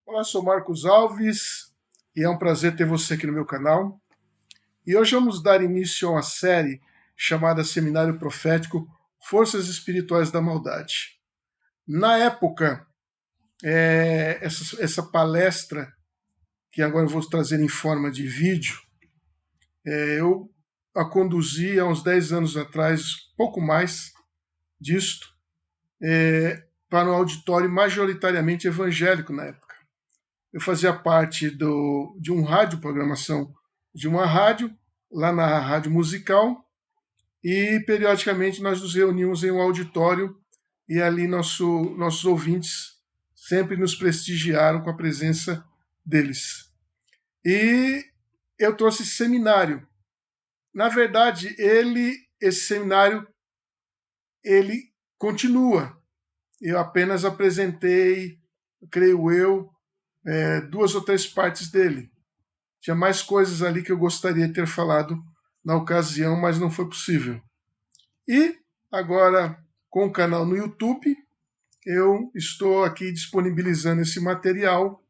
Olá, sou Marcos Alves e é um prazer ter você aqui no meu canal. E hoje vamos dar início a uma série chamada Seminário Profético Forças Espirituais da Maldade. Na época, essa palestra, que agora eu vou trazer em forma de vídeo, eu a conduzi há uns 10 anos atrás, pouco mais disto, para um auditório majoritariamente evangélico na época. Eu fazia parte de um rádio, programação de uma rádio, lá na Rádio Musical, e periodicamente nós nos reuníamos em um auditório e ali nossos ouvintes sempre nos prestigiaram com a presença deles. E eu trouxe esse seminário. Na verdade, esse seminário, ele continua. Eu apenas apresentei, creio eu, 2 ou 3 partes dele. Tinha mais coisas ali que eu gostaria de ter falado na ocasião, mas não foi possível. E agora, com o canal no YouTube, eu estou aqui disponibilizando esse material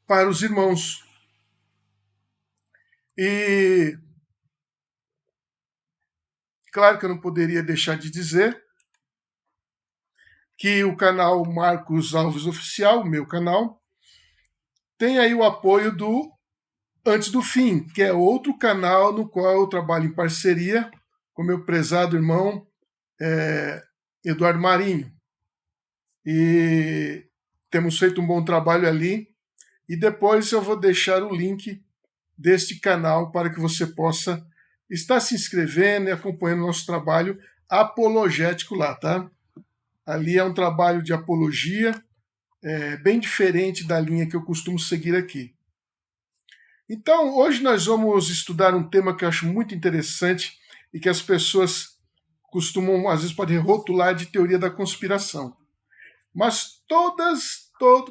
para os irmãos. E claro que eu não poderia deixar de dizer que o canal Marcos Alves Oficial, o meu canal, tem aí o apoio do Antes do Fim, que é outro canal no qual eu trabalho em parceria com meu prezado irmão Eduardo Marinho. E temos feito um bom trabalho ali. E depois eu vou deixar o link deste canal para que você possa estar se inscrevendo e acompanhando o nosso trabalho apologético lá, tá? Ali é um trabalho de apologia, bem diferente da linha que eu costumo seguir aqui. Então, hoje nós vamos estudar um tema que eu acho muito interessante e que as pessoas costumam, às vezes, podem rotular de teoria da conspiração. Mas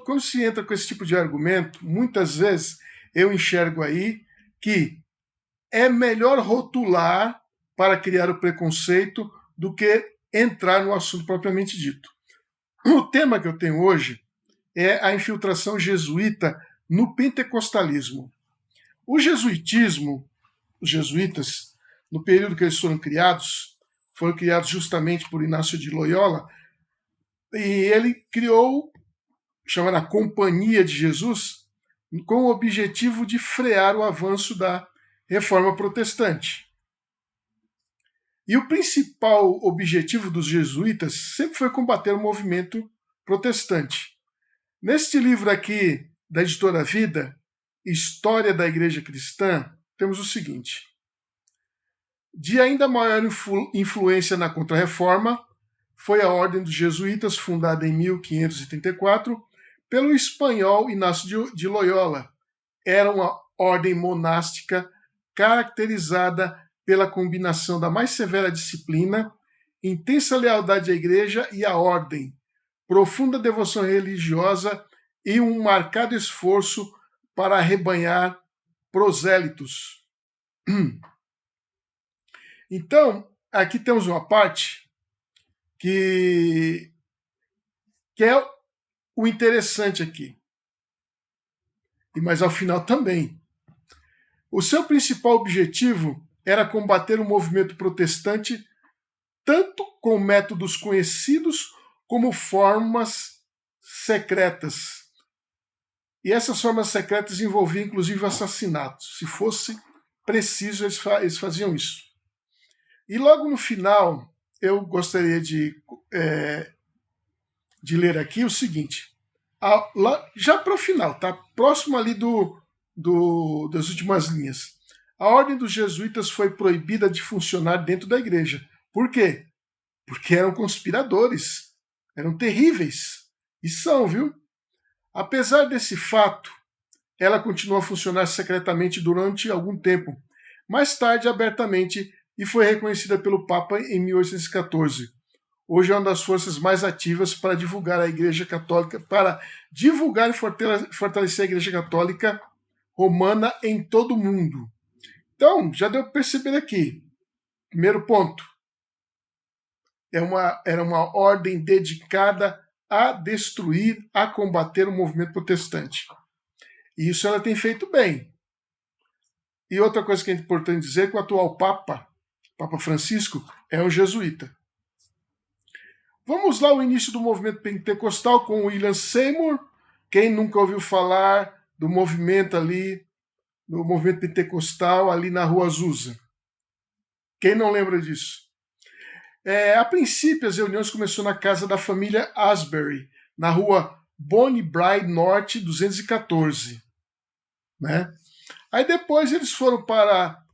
quando se entra com esse tipo de argumento, muitas vezes eu enxergo aí que é melhor rotular para criar o preconceito do que entrar no assunto propriamente dito. O tema que eu tenho hoje é a infiltração jesuíta no pentecostalismo. O jesuitismo, os jesuítas, no período que eles foram criados justamente por Inácio de Loyola, e ele criou, chamada Companhia de Jesus, com o objetivo de frear o avanço da reforma protestante. E o principal objetivo dos jesuítas sempre foi combater o movimento protestante. Neste livro aqui, da editora Vida, História da Igreja Cristã, temos o seguinte: de ainda maior influência na Contra-Reforma foi a Ordem dos Jesuítas, fundada em 1534 pelo espanhol Inácio de Loyola. Era uma ordem monástica caracterizada pela combinação da mais severa disciplina, intensa lealdade à igreja e à ordem, profunda devoção religiosa e um marcado esforço para arrebanhar prosélitos. Então, aqui temos uma parte que é o interessante aqui. Mas ao final também. O seu principal objetivo era combater o movimento protestante tanto com métodos conhecidos como formas secretas. E essas formas secretas envolviam inclusive assassinatos. Se fosse preciso, eles faziam isso. E logo no final, eu gostaria de ler aqui o seguinte. Já para o final, tá? Próximo ali das últimas linhas. A ordem dos jesuítas foi proibida de funcionar dentro da igreja. Por quê? Porque eram conspiradores, eram terríveis. E são, viu? Apesar desse fato, ela continuou a funcionar secretamente durante algum tempo, mais tarde abertamente, e foi reconhecida pelo Papa em 1814. Hoje é uma das forças mais ativas para divulgar a Igreja Católica, para divulgar e fortalecer a Igreja Católica Romana em todo o mundo. Então, já deu para perceber aqui. Primeiro ponto. Era uma ordem dedicada a destruir, a combater o movimento protestante. E isso ela tem feito bem. E outra coisa que é importante dizer é que o atual Papa Francisco, é um jesuíta. Vamos lá ao início do movimento pentecostal com William Seymour. Quem nunca ouviu falar do movimento ali, do movimento pentecostal ali na Rua Azusa? Quem não lembra disso? A princípio, as reuniões começaram na casa da família Asbury, na Rua Bonnie Brae Norte 214. Né? Aí depois eles foram para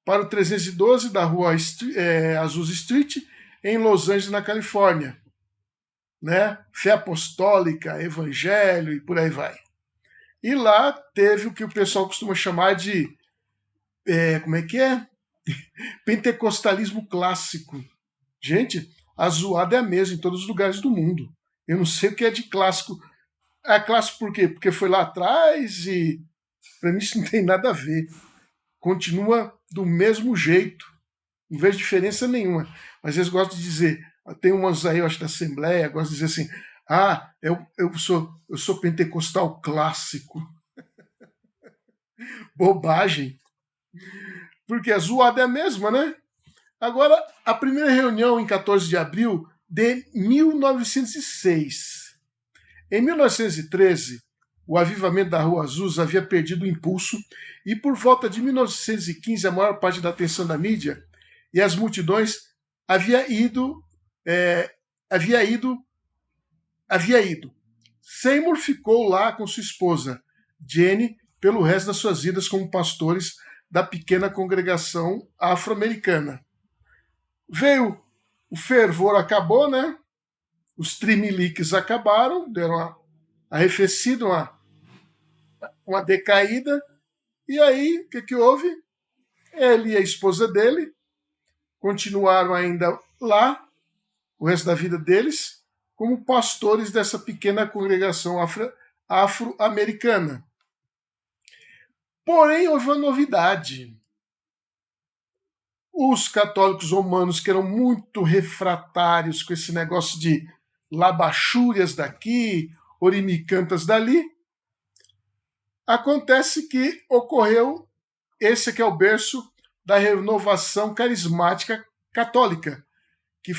o 312 da Rua Azusa Street, em Los Angeles, na Califórnia. Né? Fé apostólica, evangelho e por aí vai. E lá teve o que o pessoal costuma chamar de como é que é? Pentecostalismo clássico. Gente, a zoada é a mesma em todos os lugares do mundo. Eu não sei o que é de clássico. É clássico por quê? Porque foi lá atrás e para mim isso não tem nada a ver. Continua do mesmo jeito. Não vejo diferença nenhuma. Mas eles gostam de dizer, tem umas aí, eu acho, da Assembleia, gostam de dizer assim, eu sou pentecostal clássico. Bobagem. Porque a zoada é a mesma, né? Agora, a primeira reunião em 14 de abril de 1906. Em 1913, o avivamento da Rua Azusa havia perdido o impulso e por volta de 1915 a maior parte da atenção da mídia e as multidões havia ido. Seymour ficou lá com sua esposa, Jenny, pelo resto das suas vidas como pastores da pequena congregação afro-americana. Veio o fervor, acabou, né? Os trimeliques acabaram, deram uma arrefecida, uma decaída. E aí, o que houve? Ele e a esposa dele continuaram ainda lá, o resto da vida deles, como pastores dessa pequena congregação afro-americana. Porém, houve uma novidade. Os católicos romanos, que eram muito refratários com esse negócio de labachúrias daqui, orimicantas dali, acontece que ocorreu, esse aqui é o berço da renovação carismática católica, que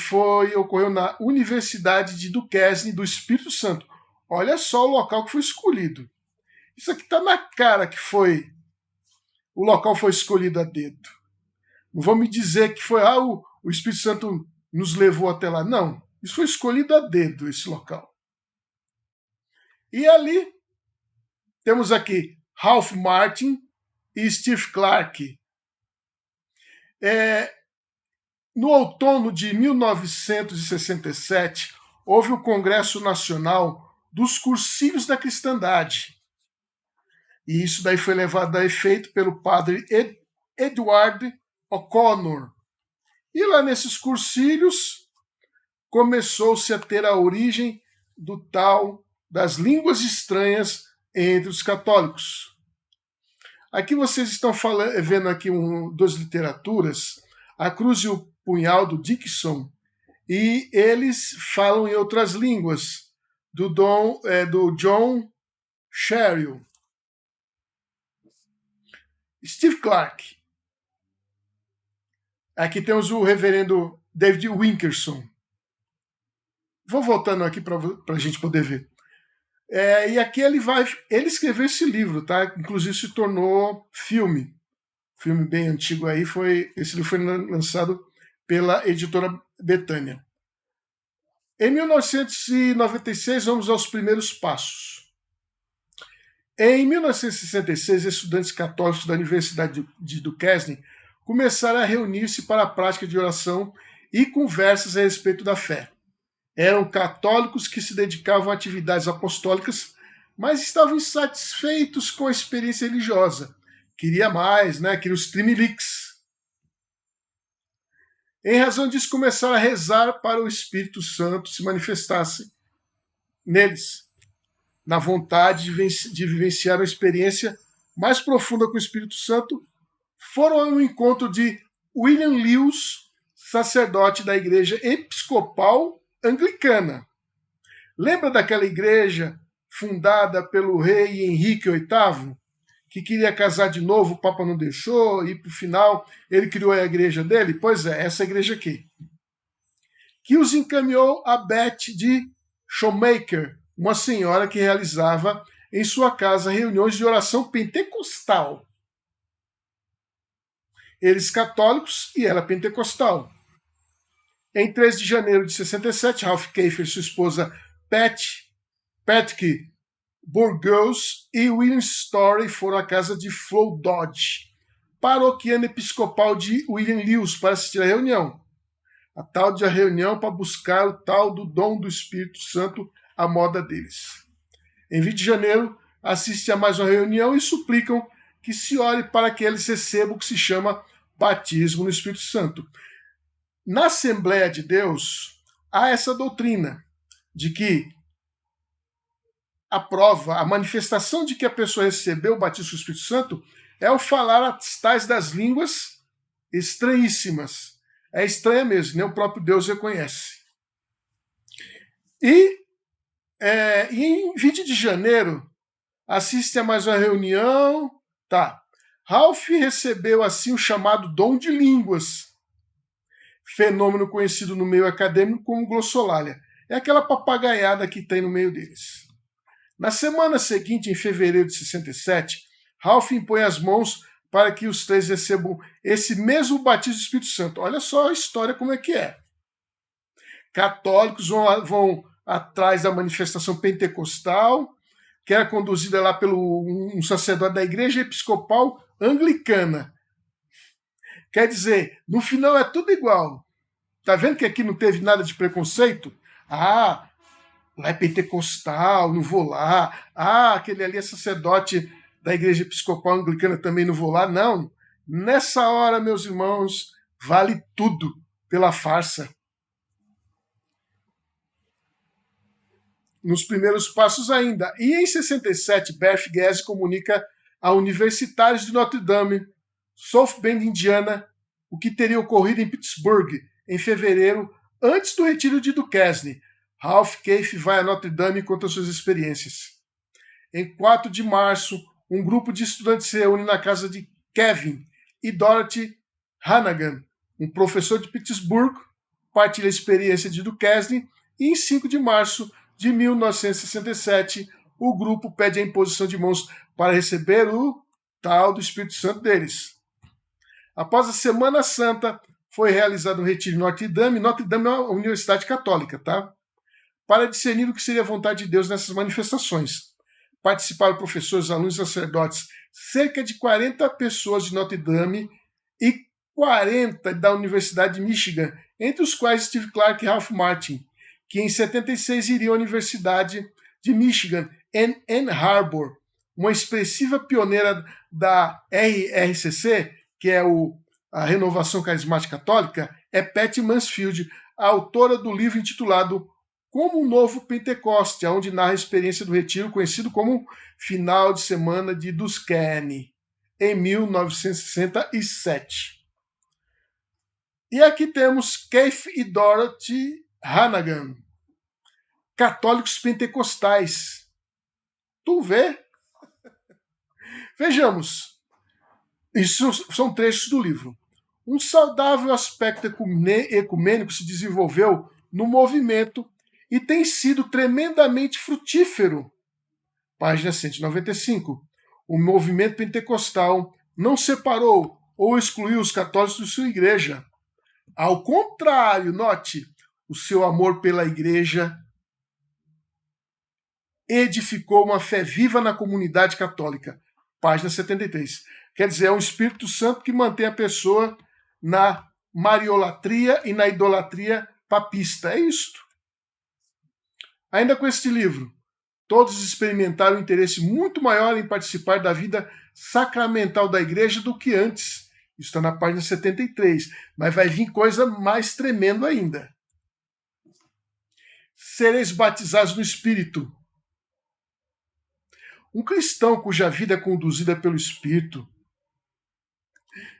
ocorreu na Universidade de Duquesne do Espírito Santo. Olha só o local que foi escolhido. Isso aqui está na cara que o local foi escolhido a dedo. Não vão me dizer que foi o Espírito Santo nos levou até lá. Não, isso foi escolhido a dedo, esse local. E ali temos aqui Ralph Martin e Steve Clark. No outono de 1967, houve o Congresso Nacional dos Cursilhos da Cristandade. E isso daí foi levado a efeito pelo padre Edward O'Connor. E lá nesses cursilhos começou-se a ter a origem do tal das línguas estranhas entre os católicos. Aqui vocês estão vendo aqui duas literaturas, A Cruz e o Punhal, do Dixon, e eles falam em outras línguas, do John Sherrill. Steve Clark. Aqui temos o reverendo David Wilkerson. Vou voltando aqui para a gente poder ver. E aqui ele escreveu esse livro, tá? Inclusive se tornou filme bem antigo aí. Esse livro foi lançado pela editora Betânia. Em 1996, vamos aos primeiros passos. Em 1966, estudantes católicos da Universidade de Duquesne começaram a reunir-se para a prática de oração e conversas a respeito da fé. Eram católicos que se dedicavam a atividades apostólicas, mas estavam insatisfeitos com a experiência religiosa. Queria mais, né? Queria os trimeliques. Em razão disso, começaram a rezar para o Espírito Santo se manifestasse neles, na vontade de vivenciar uma experiência mais profunda com o Espírito Santo. Foram ao encontro de William Lewis, sacerdote da Igreja Episcopal Anglicana. Lembra daquela igreja fundada pelo rei Henrique VIII, que queria casar de novo, o Papa não deixou, e por final ele criou a igreja dele? Pois é, essa igreja aqui. Que os encaminhou a Beth de Shoemaker, uma senhora que realizava em sua casa reuniões de oração pentecostal. Eles católicos e ela pentecostal. Em 3 de janeiro de 67, Ralph Kafer e sua esposa Patrick Burgos e William Story foram à casa de Flo Dodge, paroquiana episcopal de William Lewis, para assistir à reunião. A tal de a reunião para buscar o tal do dom do Espírito Santo à moda deles. Em 20 de janeiro, assistem a mais uma reunião e suplicam que se ore para que eles recebam o que se chama batismo no Espírito Santo. Na Assembleia de Deus, há essa doutrina de que a prova, a manifestação de que a pessoa recebeu o batismo do Espírito Santo é o falar as tais das línguas estranhíssimas. É estranha mesmo, nem o próprio Deus reconhece. E em 20 de janeiro, assiste a mais uma reunião. Tá. Ralph recebeu assim o chamado dom de línguas, fenômeno conhecido no meio acadêmico como glossolalia. É aquela papagaiada que tem no meio deles. Na semana seguinte, em fevereiro de 67, Ralph impõe as mãos para que os três recebam esse mesmo batismo do Espírito Santo. Olha só a história como é que é. Católicos vão atrás da manifestação pentecostal, que era conduzida lá pelo um sacerdote da igreja episcopal anglicana. Quer dizer, no final é tudo igual. Tá vendo que aqui não teve nada de preconceito? Ah, lá é pentecostal, não vou lá. Ah, aquele ali é sacerdote da igreja episcopal anglicana, também não vou lá. Não. Nessa hora, meus irmãos, vale tudo pela farsa. Nos primeiros passos ainda. E em 67, Beth Guess comunica a universitários de Notre Dame, South Bend, Indiana, o que teria ocorrido em Pittsburgh em fevereiro, antes do retiro de Duquesne. Ralph Kafer vai a Notre Dame e conta suas experiências. Em 4 de março, um grupo de estudantes se reúne na casa de Kevin e Dorothy Hannigan, um professor de Pittsburgh, partilha a experiência de Duquesne, e em 5 de março de 1967, o grupo pede a imposição de mãos para receber o tal do Espírito Santo deles. Após a Semana Santa, foi realizado um retiro em Notre Dame. Notre Dame é uma universidade católica, tá? Para discernir o que seria a vontade de Deus nessas manifestações. Participaram professores, alunos e sacerdotes, cerca de 40 pessoas de Notre Dame e 40 da Universidade de Michigan, entre os quais Steve Clark e Ralph Martin, que em 76 iriam à Universidade de Michigan, em Ann Arbor, uma expressiva pioneira da RRCC, que é a Renovação Carismática Católica, é Patty Mansfield, a autora do livro intitulado Como um Novo Pentecoste, onde narra a experiência do retiro, conhecido como Final de Semana de Duquesne, em 1967. E aqui temos Keith e Dorothy Hannigan, católicos pentecostais. Tu vê? Vejamos. Isso são trechos do livro. Um saudável aspecto ecumênico se desenvolveu no movimento e tem sido tremendamente frutífero. Página 195. O movimento pentecostal não separou ou excluiu os católicos de sua igreja. Ao contrário, note, o seu amor pela igreja edificou uma fé viva na comunidade católica. Página 73. Quer dizer, é um Espírito Santo que mantém a pessoa na mariolatria e na idolatria papista. É isto. Ainda com este livro, todos experimentaram um interesse muito maior em participar da vida sacramental da igreja do que antes. Isso está na página 73. Mas vai vir coisa mais tremenda ainda. Sereis batizados no Espírito. Um cristão cuja vida é conduzida pelo Espírito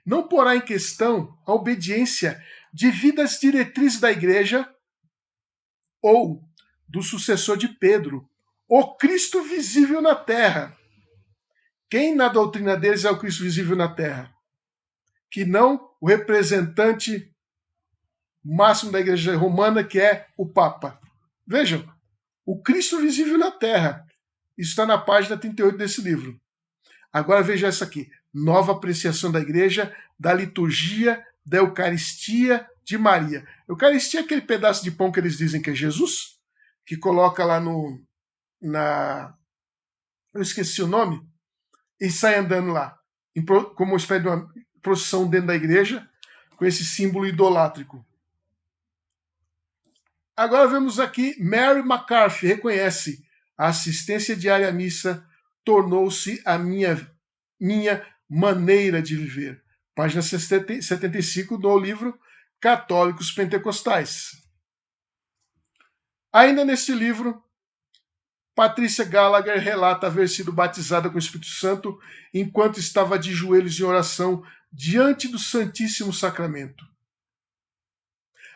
não porá em questão a obediência devido às diretrizes da igreja ou do sucessor de Pedro, o Cristo visível na terra. Quem na doutrina deles é o Cristo visível na terra? Que não o representante máximo da Igreja Romana, que é o Papa. Vejam, o Cristo visível na terra. Isso está na página 38 desse livro. Agora veja essa aqui. Nova apreciação da Igreja, da liturgia, da Eucaristia de Maria. Eucaristia é aquele pedaço de pão que eles dizem que é Jesus, que coloca lá eu esqueci o nome, e sai andando lá, como uma espécie de uma procissão dentro da igreja, com esse símbolo idolátrico. Agora vemos aqui, Mary McCarthy reconhece: a assistência diária à missa tornou-se a minha maneira de viver. Página 75 do livro Católicos Pentecostais. Ainda neste livro, Patrícia Gallagher relata haver sido batizada com o Espírito Santo enquanto estava de joelhos em oração diante do Santíssimo Sacramento.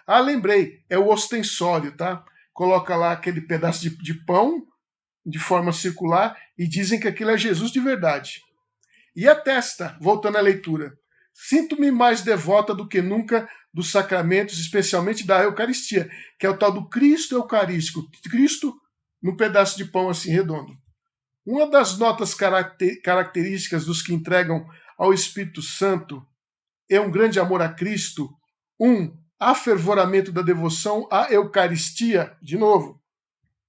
Ah, lembrei, é o ostensório, tá? Coloca lá aquele pedaço de pão de forma circular e dizem que aquilo é Jesus de verdade. E atesta, voltando à leitura: sinto-me mais devota do que nunca dos sacramentos, especialmente da Eucaristia, que é o tal do Cristo Eucarístico. Cristo num pedaço de pão assim redondo. Uma das notas características dos que entregam ao Espírito Santo é um grande amor a Cristo, um afervoramento da devoção à Eucaristia, de novo,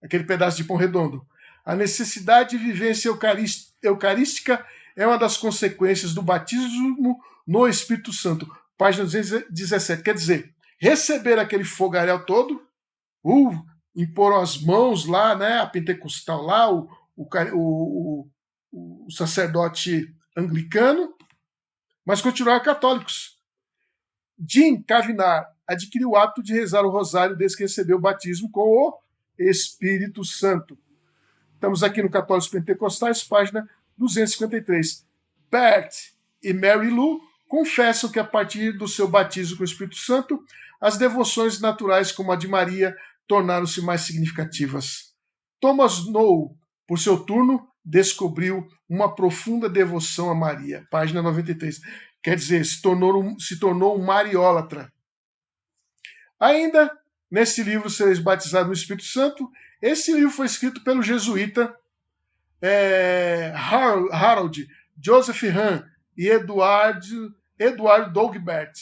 aquele pedaço de pão redondo. A necessidade de vivência eucarística é uma das consequências do batismo no Espírito Santo. Página 217. Quer dizer, receber aquele fogaréu todo, impor as mãos lá, né, a pentecostal lá, o sacerdote anglicano, mas continuar católicos. Jim Cavinar adquiriu o hábito de rezar o rosário desde que recebeu o batismo com o Espírito Santo. Estamos aqui no Católicos Pentecostais, página 253. Bert e Mary Lou confessam que a partir do seu batismo com o Espírito Santo, as devoções naturais como a de Maria tornaram-se mais significativas. Thomas Noel, por seu turno, descobriu uma profunda devoção a Maria. Página 93. Quer dizer, se tornou um mariólatra. Ainda, nesse livro, Sereis Batizados no Espírito Santo, esse livro foi escrito pelo jesuíta Harold Joseph Hahn e Eduardo Daugbert.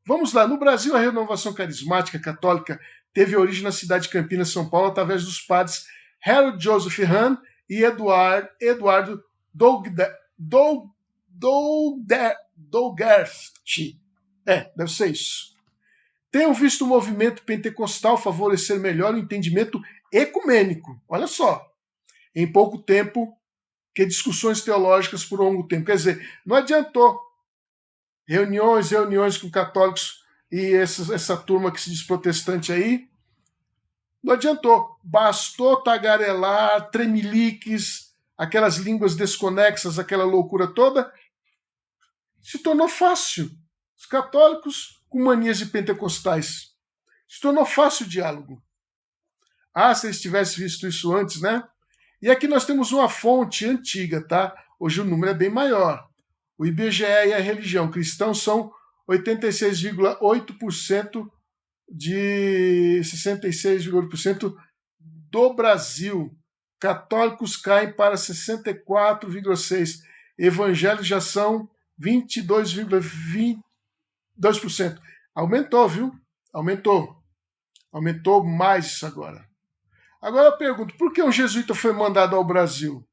Vamos lá, no Brasil a renovação carismática católica teve origem na cidade de Campinas, São Paulo, através dos padres Harold Joseph Hahn e Eduardo Daugbert. Deve ser isso. Tenho visto o movimento pentecostal favorecer melhor o entendimento ecumênico. Olha só, em pouco tempo, que discussões teológicas por longo tempo. Quer dizer, não adiantou reuniões com católicos e essa turma que se diz protestante aí. Não adiantou. Bastou tagarelar, tremeliques, aquelas línguas desconexas, aquela loucura toda. Se tornou fácil. Os católicos com manias de pentecostais. Se tornou fácil o diálogo. Ah, se eles tivessem visto isso antes, né? E aqui nós temos uma fonte antiga, tá? Hoje o número é bem maior. O IBGE e a religião. Cristãos são 86,8% de 66,8% do Brasil. Católicos caem para 64,6%. Evangélicos já são 22,22%. Aumentou, viu? Aumentou. Aumentou mais isso agora. Agora eu pergunto, por que um jesuíta foi mandado ao Brasil?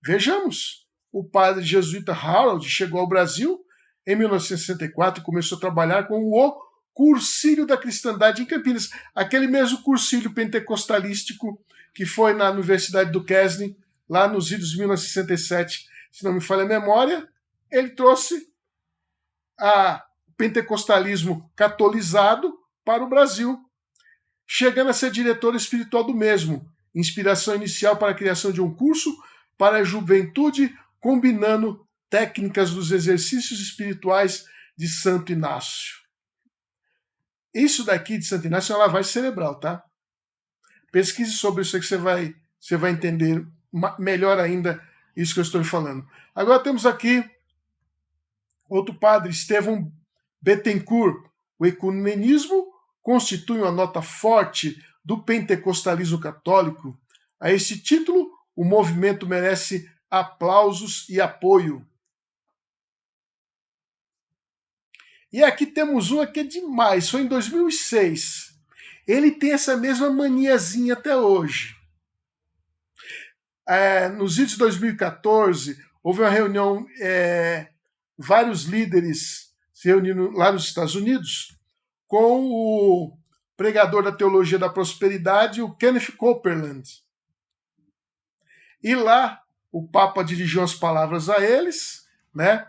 Vejamos. O padre jesuíta Harold chegou ao Brasil em 1964 e começou a trabalhar com o Cursílio da Cristandade em Campinas. Aquele mesmo cursílio pentecostalístico que foi na Universidade do Quesnay, lá nos idos de 1967, se não me falha a memória. Ele trouxe o pentecostalismo catolizado para o Brasil, chegando a ser diretor espiritual do mesmo, inspiração inicial para a criação de um curso para a juventude, combinando técnicas dos exercícios espirituais de Santo Inácio. Isso daqui de Santo Inácio é uma lavagem cerebral, tá? Pesquise sobre isso aí que você vai entender melhor ainda isso que eu estou falando. Agora temos aqui outro padre, Estevão Bettencourt. O ecumenismo constitui uma nota forte do pentecostalismo católico. A esse título, o movimento merece aplausos e apoio. E aqui temos uma que é demais, foi em 2006. Ele tem essa mesma maniazinha até hoje. Nos idos de 2014, houve uma reunião, vários líderes se reunindo lá nos Estados Unidos, com o pregador da teologia da prosperidade, o Kenneth Copeland. E lá o Papa dirigiu as palavras a eles, né?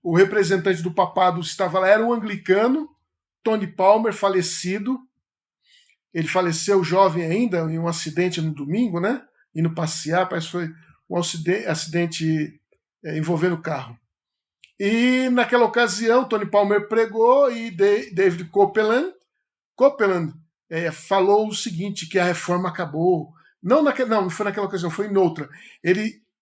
O representante do papado estava lá, era um anglicano, Tony Palmer, falecido. Ele faleceu jovem ainda, em um acidente no domingo, né? Indo passear, parece que foi um acidente envolvendo o carro. E naquela ocasião, Tony Palmer pregou e David Copeland falou o seguinte, que a reforma acabou. Não foi naquela ocasião, foi em outra.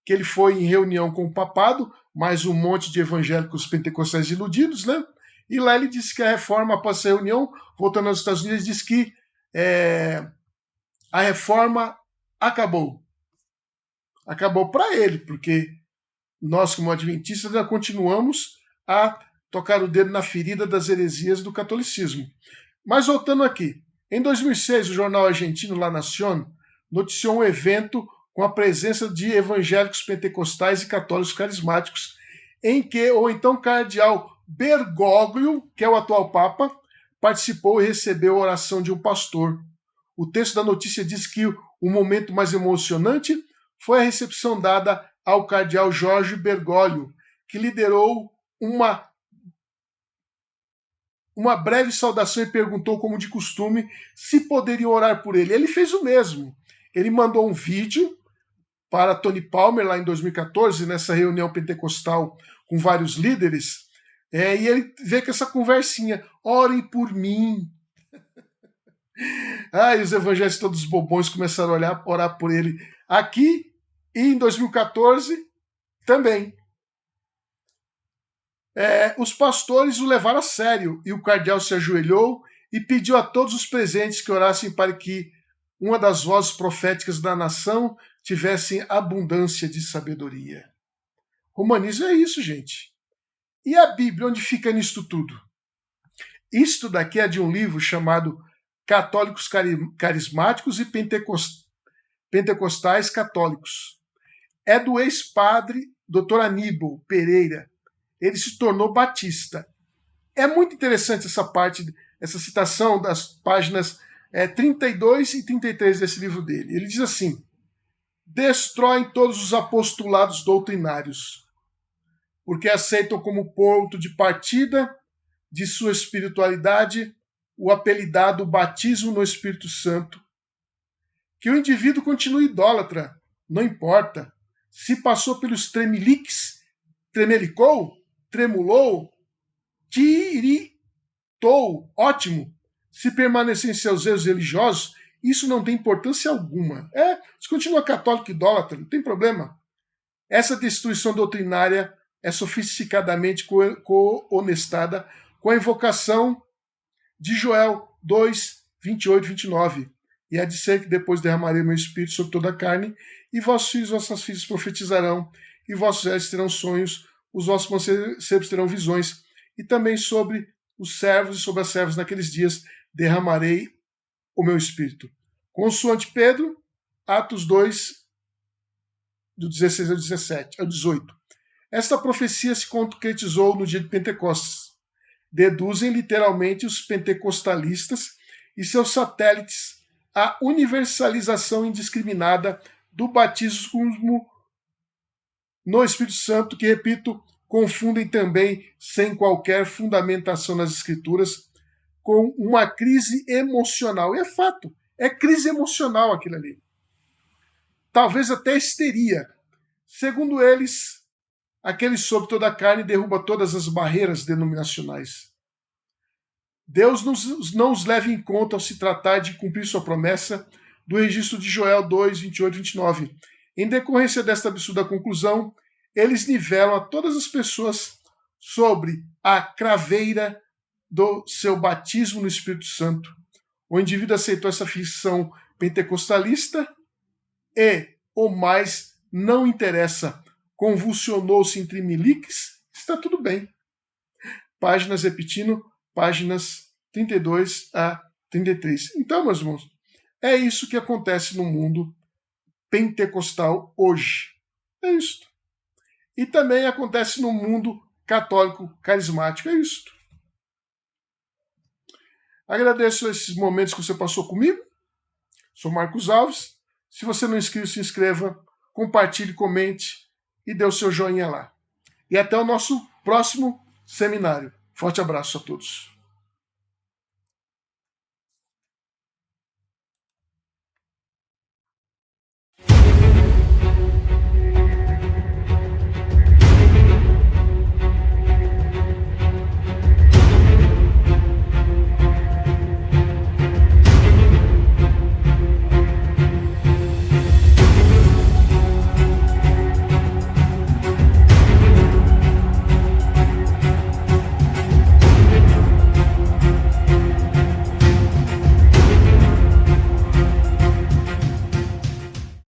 Que ele foi em reunião com o papado, mais um monte de evangélicos pentecostais iludidos, né? E lá ele disse que a reforma, após essa reunião, voltando aos Estados Unidos, ele disse que a reforma acabou. Acabou para ele, porque nós, como adventistas, ainda continuamos a tocar o dedo na ferida das heresias do catolicismo. Mas voltando aqui, em 2006, o jornal argentino La Nación noticiou um evento com a presença de evangélicos pentecostais e católicos carismáticos, em que o então cardeal Bergoglio, que é o atual papa, participou e recebeu a oração de um pastor. O texto da notícia diz que o momento mais emocionante foi a recepção dada ao cardeal Jorge Bergoglio, que liderou uma breve saudação e perguntou, como de costume, se poderiam orar por ele. Ele fez o mesmo. Ele mandou um vídeo para Tony Palmer, lá em 2014, nessa reunião pentecostal com vários líderes, e ele veio com essa conversinha, orem por mim. E os evangélicos todos bobões começaram a orar por ele aqui, e em 2014 também. Os pastores o levaram a sério, e o cardeal se ajoelhou e pediu a todos os presentes que orassem para que uma das vozes proféticas da nação tivesse abundância de sabedoria. Romanismo é isso, gente. E a Bíblia, onde fica nisto tudo? Isto daqui é de um livro chamado Católicos Carismáticos e Pentecostais Católicos. É do ex-padre Dr. Aníbal Pereira. Ele se tornou batista. É muito interessante essa parte, essa citação das páginas 32 e 33 desse livro dele. Ele diz assim: destroem todos os apostolados doutrinários, porque aceitam como ponto de partida de sua espiritualidade o apelidado batismo no Espírito Santo. Que o indivíduo continue idólatra, não importa. Se passou pelos tremelicou, tremulou, tiritou, ótimo. Se permanecer em seus erros religiosos, isso não tem importância alguma. Se continua católico idólatra, não tem problema. Essa destruição doutrinária é sofisticadamente cohonestada com a invocação de Joel 2, 28 e 29. E há de ser que depois derramarei meu espírito sobre toda a carne, e vossos filhos e vossas filhas profetizarão, e vossos velhos terão sonhos, os vossos mancebos terão visões, e também sobre os servos e sobre as servas naqueles dias derramarei o meu espírito. Consoante Pedro, Atos 2, do 16 ao 18. Esta profecia se concretizou no dia de Pentecostes. Deduzem literalmente os pentecostalistas e seus satélites a universalização indiscriminada do batismo no Espírito Santo, que, repito, confundem também, sem qualquer fundamentação nas Escrituras, com uma crise emocional. E é fato, é crise emocional aquilo ali. Talvez até histeria. Segundo eles, aquele sob toda a carne derruba todas as barreiras denominacionais. Deus não os leva em conta ao se tratar de cumprir sua promessa do registro de Joel 2, 28 e 29. Em decorrência desta absurda conclusão, eles nivelam a todas as pessoas sobre a craveira do seu batismo no Espírito Santo. O indivíduo aceitou essa ficção pentecostalista e, o mais, não interessa, convulsionou-se em trimeliques, está tudo bem. Páginas repetindo, páginas 32 a 33. Então, meus irmãos, é isso que acontece no mundo pentecostal hoje. É isso. E também acontece no mundo católico carismático. É isso. Agradeço esses momentos que você passou comigo. Sou Marcos Alves. Se você não é inscrito, se inscreva, compartilhe, comente e dê o seu joinha lá. E até o nosso próximo seminário. Forte abraço a todos.